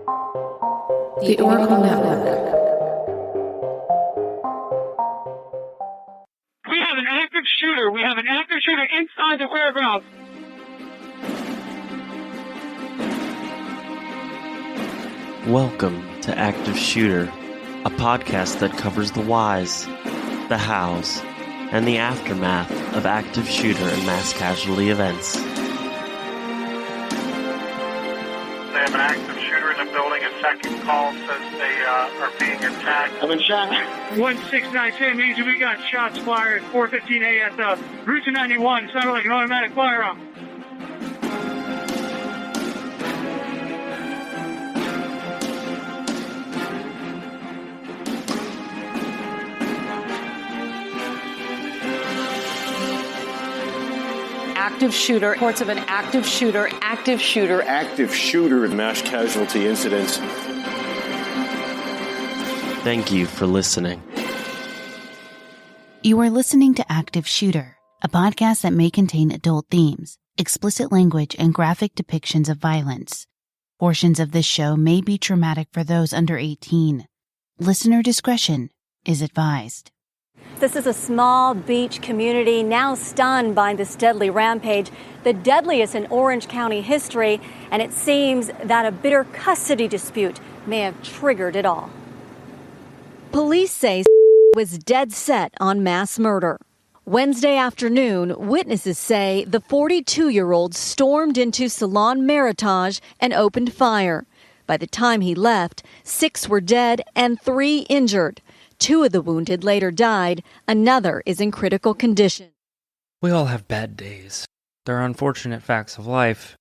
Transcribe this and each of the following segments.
The Oracl3 Network. We have an active shooter. We have an active shooter inside the warehouse. Welcome to Active Shooter, a podcast that covers the whys, the hows, and the aftermath of active shooter and mass casualty events. They have an active shooter in the building. A second call says they are being attacked. I've been shot. 16910 means we got shots fired. 4:15 ASF. Route to 91. Sounded like an automatic firearm. Active shooter, reports of an active shooter in mass casualty incidents. Thank you for listening. You are listening to Active Shooter, a podcast that may contain adult themes, explicit language, and graphic depictions of violence. Portions of this show may be traumatic for those under 18. Listener discretion is advised. This is a small beach community now stunned by this deadly rampage, the deadliest in Orange County history, and it seems that a bitter custody dispute may have triggered it all. Police say was dead set on mass murder. Wednesday afternoon, witnesses say the 42-year-old stormed into Salon Meritage and opened fire. By the time he left, 6 were dead and 3 injured. 2 of the wounded later died. Another is in critical condition. We all have bad days. They're unfortunate facts of life.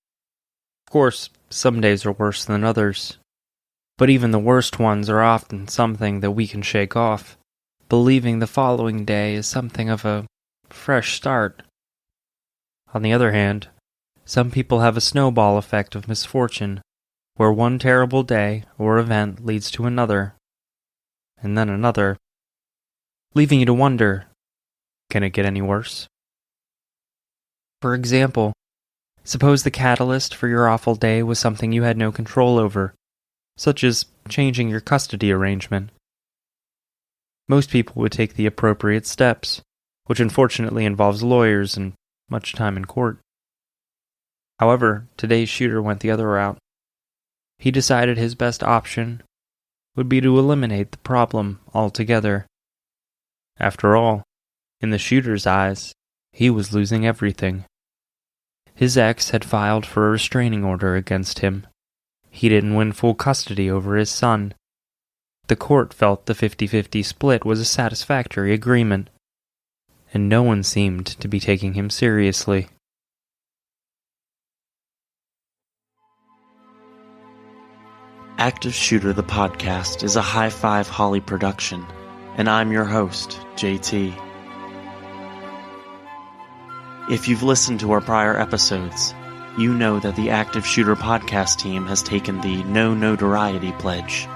Of course, some days are worse than others. But even the worst ones are often something that we can shake off, believing the following day is something of a fresh start. On the other hand, some people have a snowball effect of misfortune, where one terrible day or event leads to another, and then another, leaving you to wonder, can it get any worse? For example, suppose the catalyst for your awful day was something you had no control over, such as changing your custody arrangement. Most people would take the appropriate steps, which unfortunately involves lawyers and much time in court. However, today's shooter went the other route. He decided his best option would be to eliminate the problem altogether. After all, in the shooter's eyes, he was losing everything. His ex had filed for a restraining order against him. He didn't win full custody over his son. The court felt the 50-50 split was a satisfactory agreement, and no one seemed to be taking him seriously. Active Shooter the podcast is a High Five Holly production, and I'm your host, JT. If you've listened to our prior episodes, you know that the Active Shooter podcast team has taken the No Notoriety pledge,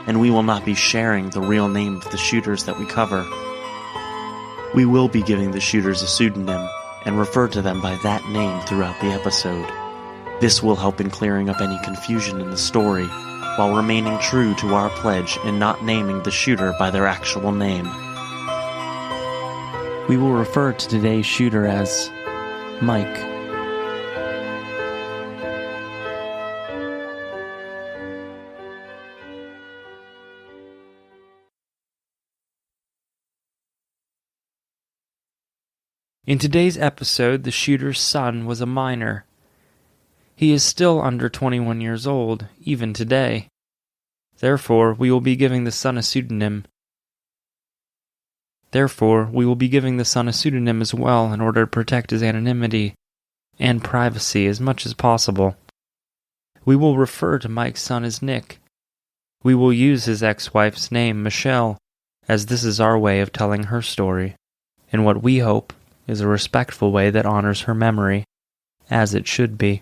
and we will not be sharing the real name of the shooters that we cover. We will be giving the shooters a pseudonym and refer to them by that name throughout the episode. This will help in clearing up any confusion in the story, while remaining true to our pledge in not naming the shooter by their actual name. We will refer to today's shooter as Mike. In today's episode, the shooter's son was a minor. He is still under 21 years old, even today. Therefore, we will be giving the son a pseudonym. as well in order to protect his anonymity and privacy as much as possible. We will refer to Mike's son as Nick. We will use his ex-wife's name, Michelle, as this is our way of telling her story, in what we hope is a respectful way that honors her memory, as it should be.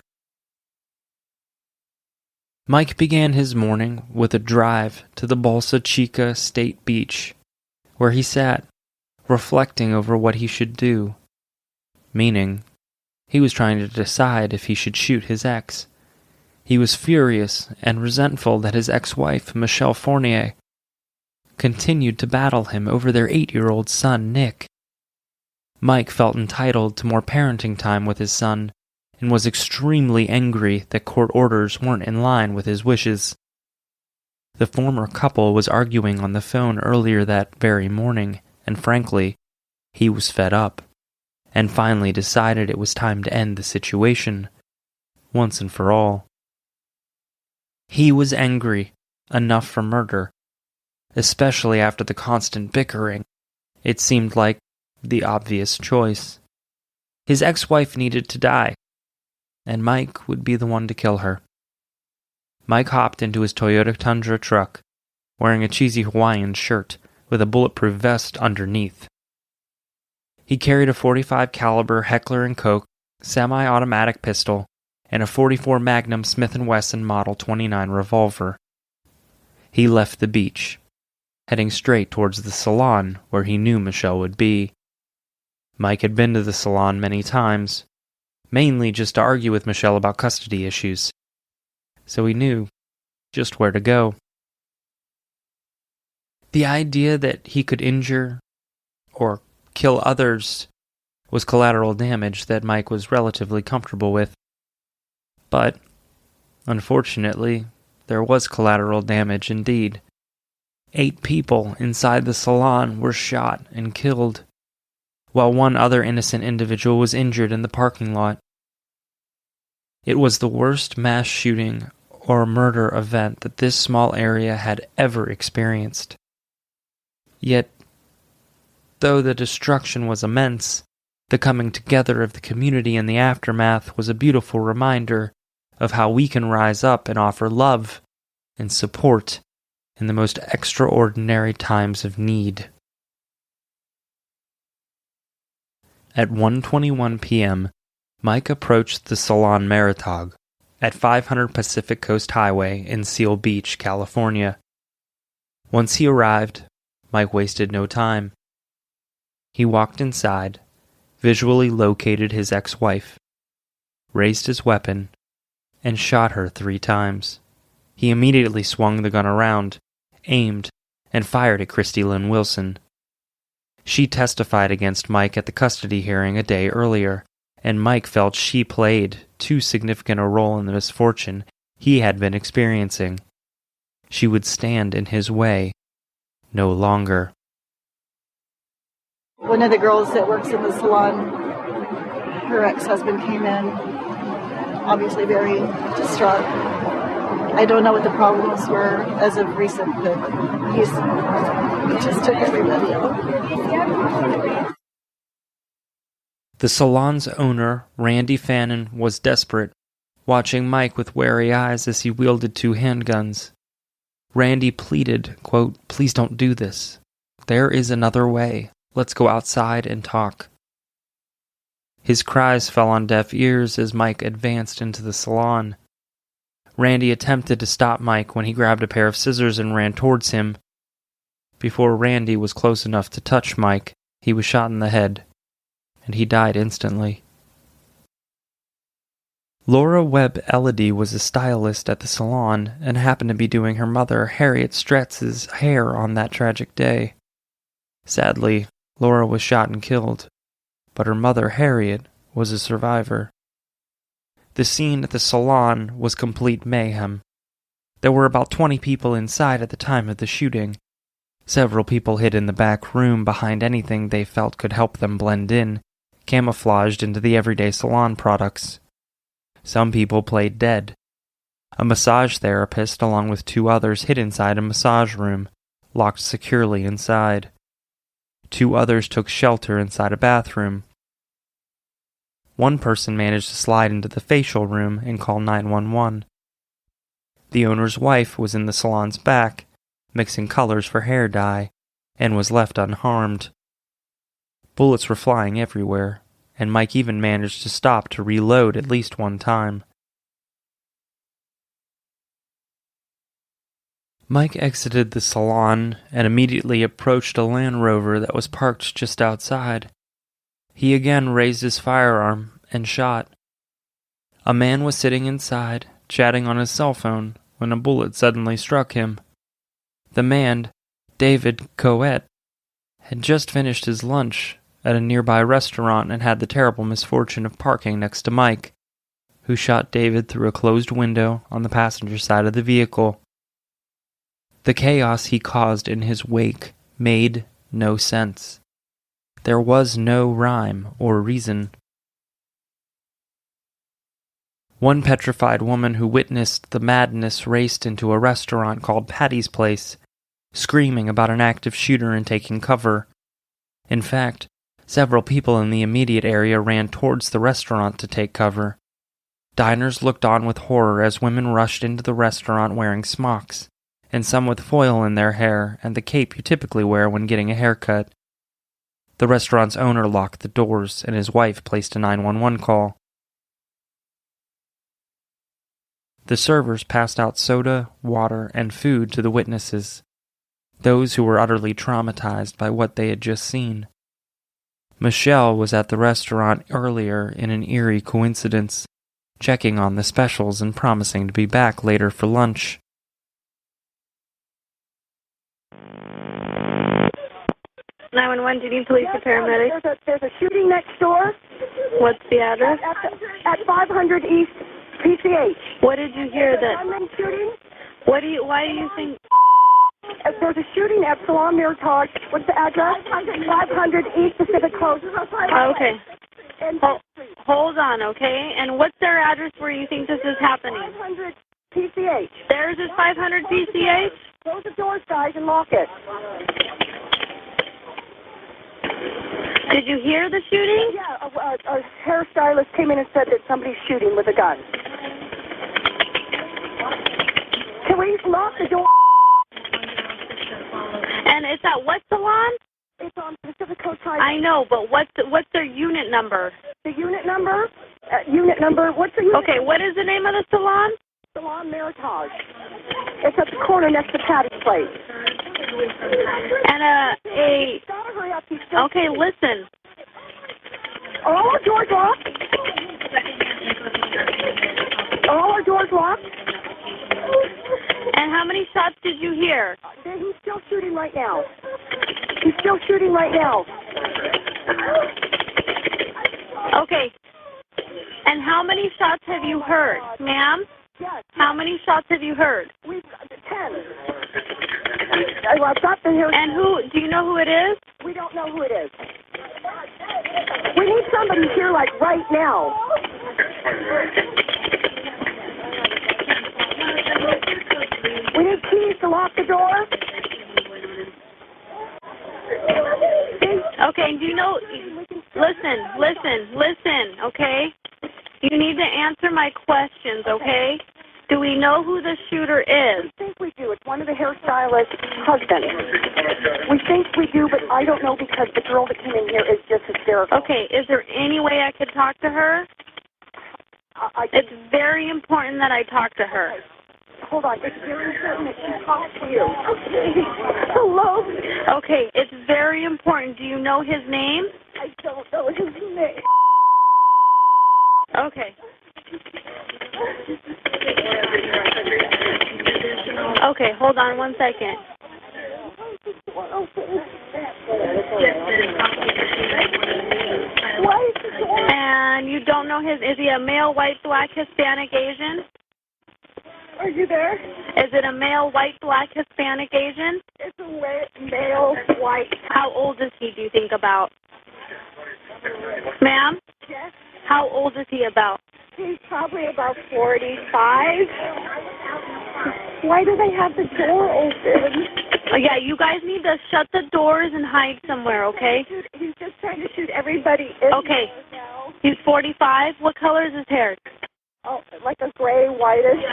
Mike began his morning with a drive to the Bolsa Chica State Beach, where he sat, reflecting over what he should do, meaning he was trying to decide if he should shoot his ex. He was furious and resentful that his ex-wife, Michelle Fournier, continued to battle him over their 8-year-old son, Nick. Mike felt entitled to more parenting time with his son and was extremely angry that court orders weren't in line with his wishes. The former couple was arguing on the phone earlier that very morning, and frankly, he was fed up, and finally decided it was time to end the situation, once and for all. He was angry, enough for murder, especially after the constant bickering. It seemed like the obvious choice. His ex-wife needed to die, and Mike would be the one to kill her. Mike hopped into his Toyota Tundra truck, wearing a cheesy Hawaiian shirt with a bulletproof vest underneath. He carried a .45 caliber Heckler & Koch semi-automatic pistol and a .44 Magnum Smith & Wesson Model 29 revolver. He left the beach, heading straight towards the Salon where he knew Michelle would be. Mike had been to the Salon many times, mainly just to argue with Michelle about custody issues, so he knew just where to go. The idea that he could injure or kill others was collateral damage that Mike was relatively comfortable with. But, unfortunately, there was collateral damage indeed. 8 people inside the Salon were shot and killed, while one other innocent individual was injured in the parking lot. It was the worst mass shooting or murder event that this small area had ever experienced. Yet, though the destruction was immense, the coming together of the community in the aftermath was a beautiful reminder of how we can rise up and offer love and support in the most extraordinary times of need. At 1:21 p.m., Mike approached the Salon Meritage at 500 Pacific Coast Highway in Seal Beach, California. Once he arrived, Mike wasted no time. He walked inside, visually located his ex-wife, raised his weapon, and shot her 3 times. He immediately swung the gun around, aimed, and fired at Christy Lynn Wilson. She testified against Mike at the custody hearing a day earlier, and Mike felt she played too significant a role in the misfortune he had been experiencing. She would stand in his way no longer. One of the girls that works in the salon, her ex-husband came in, obviously very distraught. I don't know what the problems were as of recent, but he just took everybody out. The salon's owner, Randy Fannin, was desperate, watching Mike with wary eyes as he wielded 2 handguns. Randy pleaded, quote, "Please don't do this. There is another way. Let's go outside and talk." His cries fell on deaf ears as Mike advanced into the salon. Randy attempted to stop Mike when he grabbed a pair of scissors and ran towards him. Before Randy was close enough to touch Mike, he was shot in the head, and he died instantly. Laura Webb Elodie was a stylist at the salon and happened to be doing her mother, Harriet Stretz's, hair on that tragic day. Sadly, Laura was shot and killed, but her mother, Harriet, was a survivor. The scene at the salon was complete mayhem. There were about 20 people inside at the time of the shooting. Several people hid in the back room behind anything they felt could help them blend in, camouflaged into the everyday salon products. Some people played dead. A massage therapist along with 2 others hid inside a massage room, locked securely inside. 2 others took shelter inside a bathroom. One person managed to slide into the facial room and call 911. The owner's wife was in the salon's back, mixing colors for hair dye, and was left unharmed. Bullets were flying everywhere, and Mike even managed to stop to reload at least one time. Mike exited the salon and immediately approached a Land Rover that was parked just outside. He again raised his firearm and shot. A man was sitting inside, chatting on his cell phone, when a bullet suddenly struck him. The man, David Coet, had just finished his lunch at a nearby restaurant and had the terrible misfortune of parking next to Mike, who shot David through a closed window on the passenger side of the vehicle. The chaos he caused in his wake made no sense. There was no rhyme or reason. One petrified woman who witnessed the madness raced into a restaurant called Patty's Place, screaming about an active shooter and taking cover. In fact, several people in the immediate area ran towards the restaurant to take cover. Diners looked on with horror as women rushed into the restaurant wearing smocks, and some with foil in their hair and the cape you typically wear when getting a haircut. The restaurant's owner locked the doors, and his wife placed a 911 call. The servers passed out soda, water, and food to the witnesses, those who were utterly traumatized by what they had just seen. Michelle was at the restaurant earlier in an eerie coincidence, checking on the specials and promising to be back later for lunch. Do you need police or paramedics? There's a shooting next door. What's the address? At 500 East PCH. What did you hear that? Gunman shooting. Why do you think? There's a shooting at Salon, Meritage. What's the address? 500 East Pacific Close. Okay. Hold on, okay? And what's their address where you think this is happening? 500 PCH. Theirs is 500 PCH? Close the doors, guys, and lock it. Did you hear the shooting? Yeah, a hairstylist came in and said that somebody's shooting with a gun. Can we lock the door? And it's at what salon? It's on Pacific Coast Highway. I know, but what's their unit number? The unit number? What's the unit? Okay, what is the name of the salon? Salon Meritage. It's at the corner next to Patty's Place. And okay, listen. Are all our doors locked? Are all our doors locked? And how many shots did you hear? He's still shooting right now. He's still shooting right now. Okay. And how many shots have you heard, ma'am? Yes. How many shots have you heard? We've got 10. I've got the here. And do you know who it is? We don't know who it is. We need somebody here, like, right now. We need keys to lock the door. Okay, do you know, listen, okay? You need to answer my questions, okay? Do we know who the shooter is? We think we do. It's one of the hairstylist's husbands. We think we do, but I don't know because the girl that came in here is just hysterical. Okay, is there any way I could talk to her? It's very important that I talk to her. Hold on. It's very important that she talks to you. Okay. Hello? Okay, it's very important. Do you know his name? I don't know his name. Okay. Okay, hold on one second. And you don't know is he a male, white, black, Hispanic, Asian? Are you there? Is it a male, white, black, Hispanic, Asian? It's a male, white. How old is he, do you think, about? Ma'am? Yes? How old is he about? He's probably about 45. Why do they have the door open? Oh, yeah, you guys need to shut the doors and hide somewhere, okay? He's just trying to shoot everybody in. Okay. He's 45. What color is his hair? Oh, like a gray, whitish.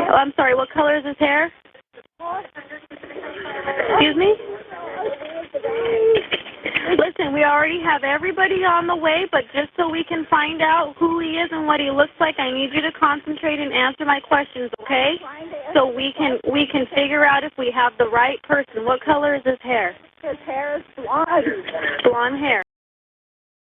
Oh, I'm sorry, what color is his hair? Excuse me? Listen, we already have everybody on the way, but just so we can find out who he is and what he looks like, I need you to concentrate and answer my questions, okay? So we can figure out if we have the right person. What color is his hair? His hair is blonde. Blonde hair.